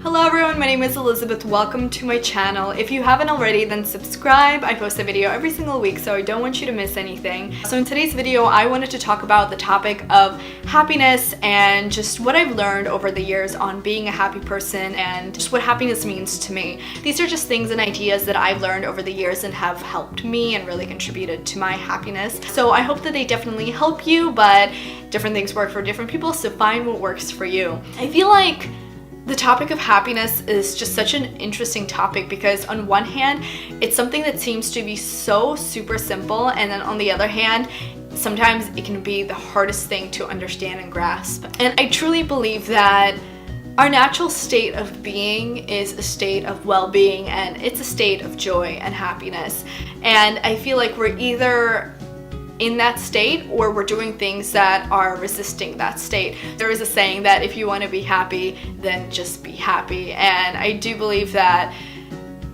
Hello everyone, my name is Elizabeth. Welcome to my channel. If you haven't already, then subscribe. I post a video every single week, so I don't want you to miss anything. So in today's video, I wanted to talk about the topic of happiness and just what I've learned over the years on being a happy person and just what happiness means to me. These are just things and ideas that I've learned over the years and have helped me and really contributed to my happiness. So I hope that they definitely help you, but different things work for different people, so find what works for you. I feel like the topic of happiness is just such an interesting topic because on one hand, it's something that seems to be so super simple, and then on the other hand, sometimes it can be the hardest thing to understand and grasp. And I truly believe that our natural state of being is a state of well-being, and it's a state of joy and happiness. And I feel like we're either in that state or we're doing things that are resisting that state. There is a saying that if you want to be happy, then just be happy. And I do believe that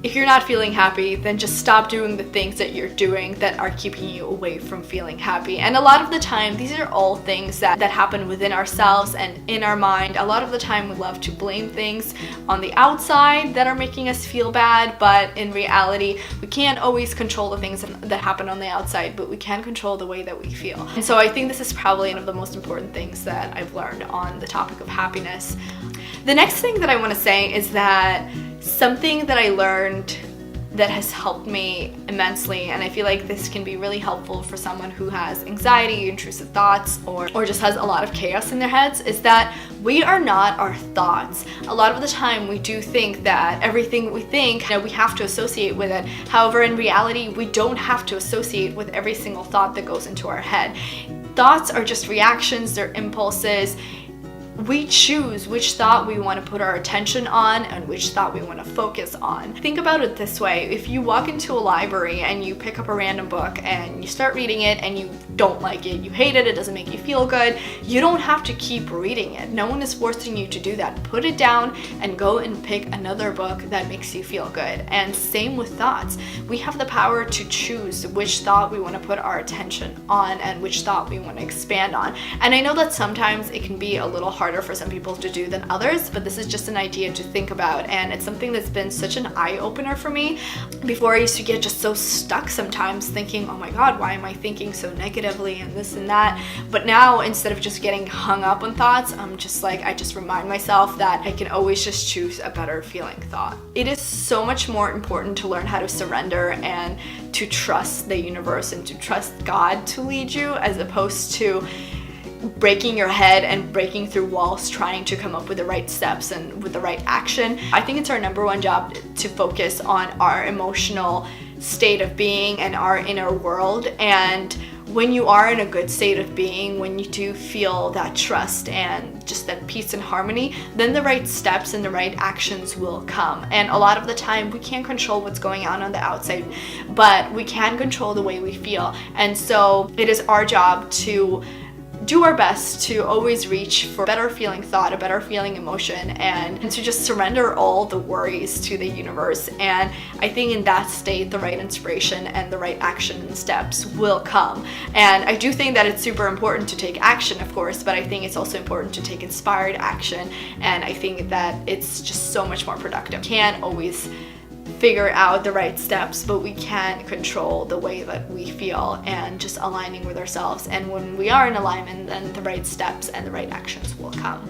if you're not feeling happy, then just stop doing the things that you're doing that are keeping you away from feeling happy. And a lot of the time, these are all things that happen within ourselves and in our mind. A lot of the time, we love to blame things on the outside that are making us feel bad, but in reality, we can't always control the things that happen on the outside, but we can control the way that we feel. And so I think this is probably one of the most important things that I've learned on the topic of happiness. The next thing that I want to say is that something that I learned that has helped me immensely, and I feel like this can be really helpful for someone who has anxiety, intrusive thoughts, or just has a lot of chaos in their heads, is that we are not our thoughts. A lot of the time we do think that everything we think, we have to associate with it. However, in reality, we don't have to associate with every single thought that goes into our head. Thoughts are just reactions, they're impulses. We choose which thought we want to put our attention on and which thought we want to focus on. Think about it this way. If you walk into a library and you pick up a random book and you start reading it and you don't like it, you hate it, it doesn't make you feel good, you don't have to keep reading it. No one is forcing you to do that. Put it down and go and pick another book that makes you feel good. And same with thoughts. We have the power to choose which thought we want to put our attention on and which thought we want to expand on. And I know that sometimes it can be a little harder for some people to do than others, but this is just an idea to think about, and it's something that's been such an eye-opener for me. Before, I used to get just so stuck sometimes thinking, oh my god, why am I thinking so negatively and this and that? But now, instead of just getting hung up on thoughts, I'm just like, I just remind myself that I can always just choose a better feeling thought. It is so much more important to learn how to surrender and to trust the universe and to trust God to lead you, as opposed to breaking your head and breaking through walls trying to come up with the right steps and with the right action. I think it's our number one job to focus on our emotional state of being and our inner world. And when you are in a good state of being, when you do feel that trust and just that peace and harmony, then the right steps and the right actions will come. And a lot of the time, we can't control what's going on the outside, but we can control the way we feel. And so it is our job to do our best to always reach for a better feeling thought, a better feeling emotion, and to just surrender all the worries to the universe. And I think in that state, the right inspiration and the right action and steps will come. And I do think that it's super important to take action, of course, but I think it's also important to take inspired action. And I think that it's just so much more productive. Can't always figure out the right steps, but we can control the way that we feel and just aligning with ourselves. And when we are in alignment, then the right steps and the right actions will come.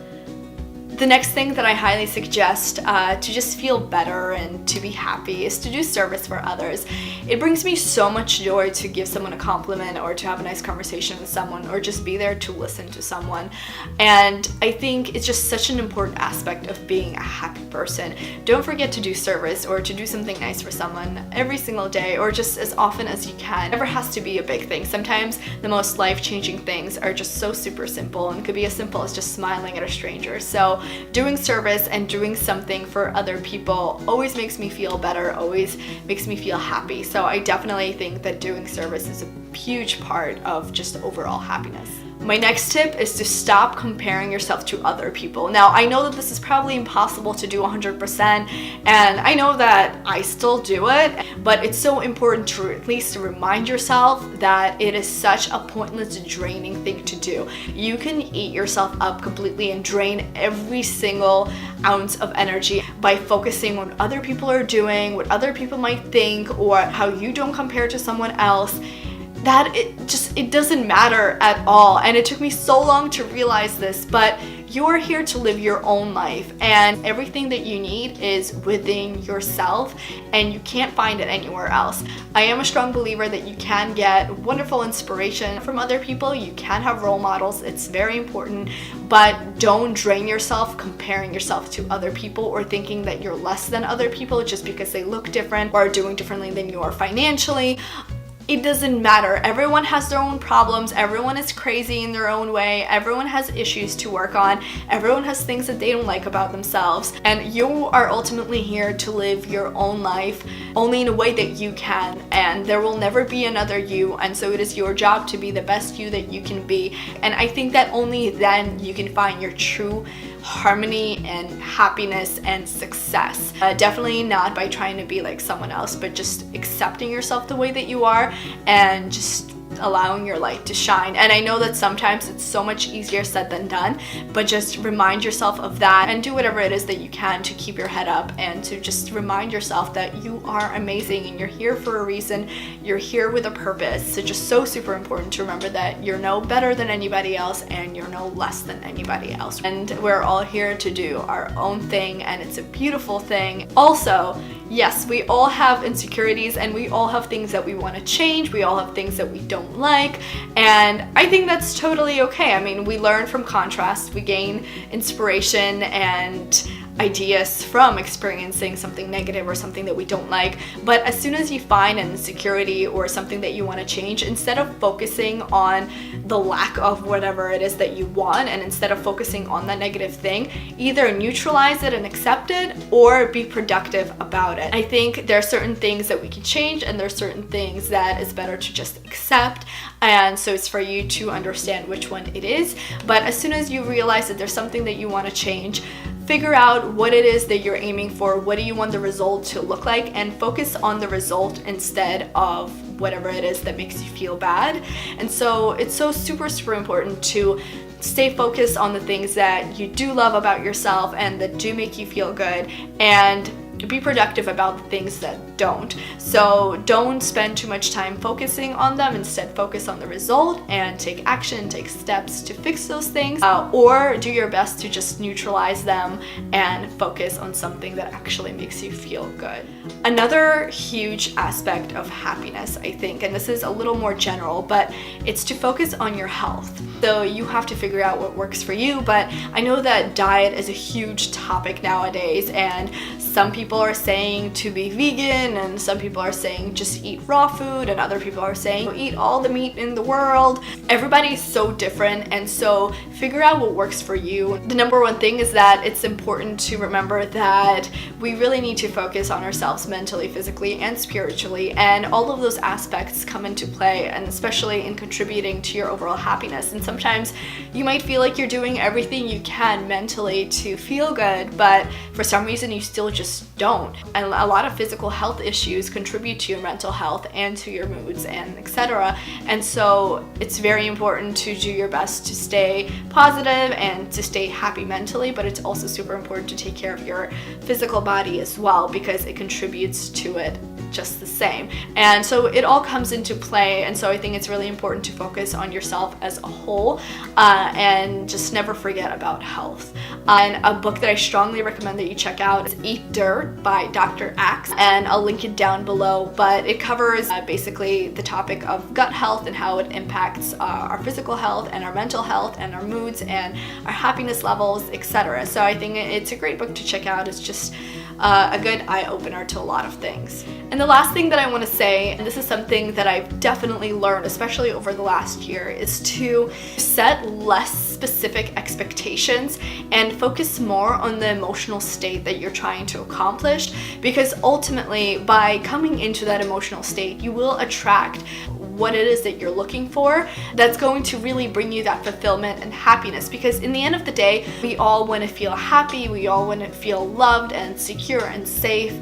The next thing that I highly suggest to just feel better and to be happy is to do service for others. It brings me so much joy to give someone a compliment or to have a nice conversation with someone or just be there to listen to someone. And I think it's just such an important aspect of being a happy person. Don't forget to do service or to do something nice for someone every single day or just as often as you can. It never has to be a big thing. Sometimes the most life-changing things are just so super simple and could be as simple as just smiling at a stranger. So doing service and doing something for other people always makes me feel better, always makes me feel happy. So I definitely think that doing service is a huge part of just overall happiness. My next tip is to stop comparing yourself to other people. Now, I know that this is probably impossible to do 100%, and I know that I still do it, but it's so important to at least remind yourself that it is such a pointless, draining thing to do. You can eat yourself up completely and drain every single ounce of energy by focusing on what other people are doing, what other people might think, or how you don't compare to someone else. That it doesn't matter at all. And it took me so long to realize this, but you're here to live your own life, and everything that you need is within yourself, and you can't find it anywhere else. I am a strong believer that you can get wonderful inspiration from other people. You can have role models. It's very important, but don't drain yourself comparing yourself to other people or thinking that you're less than other people just because they look different or are doing differently than you are financially. It doesn't matter. Everyone has their own problems. Everyone is crazy in their own way. Everyone has issues to work on. Everyone has things that they don't like about themselves. And you are ultimately here to live your own life only in a way that you can. And there will never be another you. And so it is your job to be the best you that you can be. And I think that only then you can find your true harmony and happiness and success. Definitely not by trying to be like someone else, but just accepting yourself the way that you are and just allowing your light to shine. And I know that sometimes it's so much easier said than done, but just remind yourself of that and do whatever it is that you can to keep your head up and to just remind yourself that you are amazing and you're here for a reason. You're here with a purpose. So just so super important to remember that you're no better than anybody else and you're no less than anybody else. And we're all here to do our own thing, and it's a beautiful thing. Also, yes, we all have insecurities and we all have things that we want to change. We all have things that we don't like, and I think that's totally okay. I mean, we learn from contrast, we gain inspiration and ideas from experiencing something negative or something that we don't like. But as soon as you find an insecurity or something that you want to change, instead of focusing on the lack of whatever it is that you want, and instead of focusing on that negative thing, either neutralize it and accept it or be productive about it. I think there are certain things that we can change and there are certain things that is better to just accept, and so it's for you to understand which one it is. But as soon as you realize that there's something that you want to change, figure out what it is that you're aiming for, what do you want the result to look like, and focus on the result instead of whatever it is that makes you feel bad. And so it's so super important to stay focused on the things that you do love about yourself and that do make you feel good, and be productive about the things that don't. So don't spend too much time focusing on them. Instead, focus on the result and take action, take steps to fix those things, or do your best to just neutralize them and focus on something that actually makes you feel good. Another huge aspect of happiness, I think, and this is a little more general, but it's to focus on your health. So you have to figure out what works for you, but I know that diet is a huge topic nowadays, and some people are saying to be vegan, and some people are saying just eat raw food, and other people are saying eat all the meat in the world. Everybody's so different, and so figure out what works for you. The number one thing is that it's important to remember that we really need to focus on ourselves mentally, physically, and spiritually, and all of those aspects come into play, and especially in contributing to your overall happiness. And sometimes you might feel like you're doing everything you can mentally to feel good, but for some reason you still just don't. And a lot of physical health issues contribute to your mental health and to your moods and etc. And so it's very important to do your best to stay positive and to stay happy mentally, but it's also super important to take care of your physical body as well, because it contributes to it just the same. And so it all comes into play, and so I think it's really important to focus on yourself as a whole, and just never forget about health. And a book that I strongly recommend that you check out is Eat Dirt by Dr. Axe, and I'll link it down below, but it covers basically the topic of gut health and how it impacts our physical health and our mental health and our moods and our happiness levels, etc. So I think it's a great book to check out. It's just a good eye-opener to a lot of things. And the last thing that I want to say, and this is something that I've definitely learned, especially over the last year, is to set less specific expectations and focus more on the emotional state that you're trying to accomplish, because ultimately by coming into that emotional state you will attract what it is that you're looking for that's going to really bring you that fulfillment and happiness. Because in the end of the day, we all want to feel happy, we all want to feel loved and secure and safe,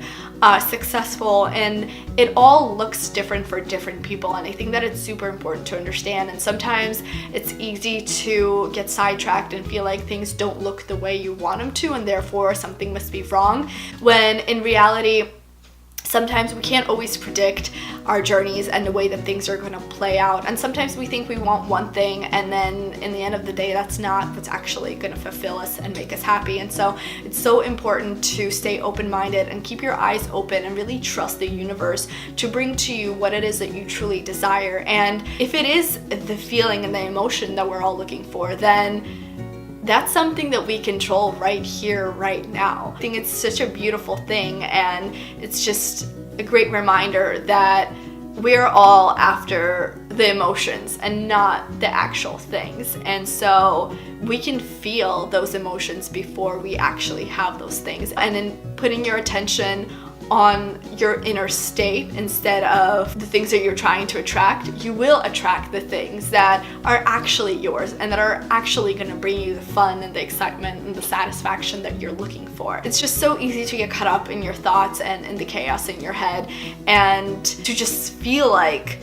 successful, and it all looks different for different people, and I think that it's super important to understand. And sometimes it's easy to get sidetracked and feel like things don't look the way you want them to, and therefore something must be wrong, when in reality sometimes we can't always predict our journeys and the way that things are going to play out. And sometimes we think we want one thing, and then in the end of the day, that's not what's actually going to fulfill us and make us happy. And so it's so important to stay open-minded and keep your eyes open and really trust the universe to bring to you what it is that you truly desire. And if it is the feeling and the emotion that we're all looking for, then that's something that we control right here, right now. I think it's such a beautiful thing, and it's just a great reminder that we're all after the emotions and not the actual things. And so we can feel those emotions before we actually have those things. And in putting your attention on your inner state instead of the things that you're trying to attract, you will attract the things that are actually yours and that are actually going to bring you the fun and the excitement and the satisfaction that you're looking for. It's just so easy to get caught up in your thoughts and in the chaos in your head, and to just feel like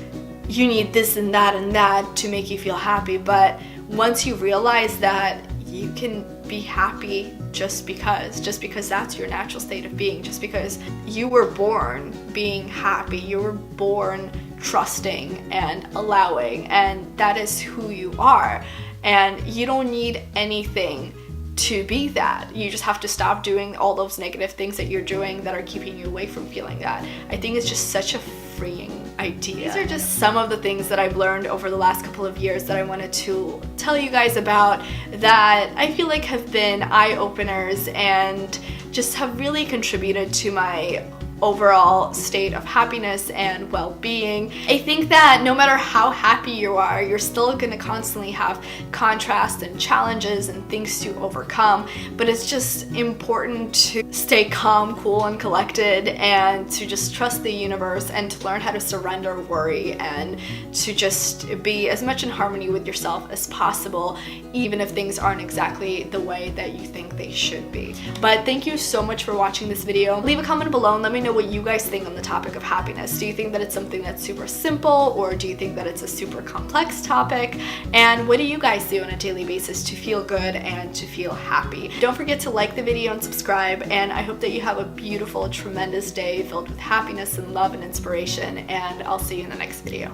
you need this and that to make you feel happy. But once you realize that you can be happy just because that's your natural state of being, just because you were born being happy, you were born trusting and allowing, and that is who you are, and you don't need anything to be that. You just have to stop doing all those negative things that you're doing that are keeping you away from feeling that. I think it's just such a freeing idea. These are just some of the things that I've learned over the last couple of years that I wanted to tell you guys about, that I feel like have been eye-openers and just have really contributed to my overall state of happiness and well-being. I think that no matter how happy you are, you're still gonna constantly have contrast and challenges and things to overcome, but it's just important to stay calm, cool, and collected, and to just trust the universe, and to learn how to surrender worry, and to just be as much in harmony with yourself as possible, even if things aren't exactly the way that you think they should be. But thank you so much for watching this video. Leave a comment below and let me know what you guys think on the topic of happiness. Do you think that it's something that's super simple, or do you think that it's a super complex topic? And what do you guys do on a daily basis to feel good and to feel happy? Don't forget to like the video and subscribe, and I hope that you have a beautiful, tremendous day filled with happiness and love and inspiration, and I'll see you in the next video.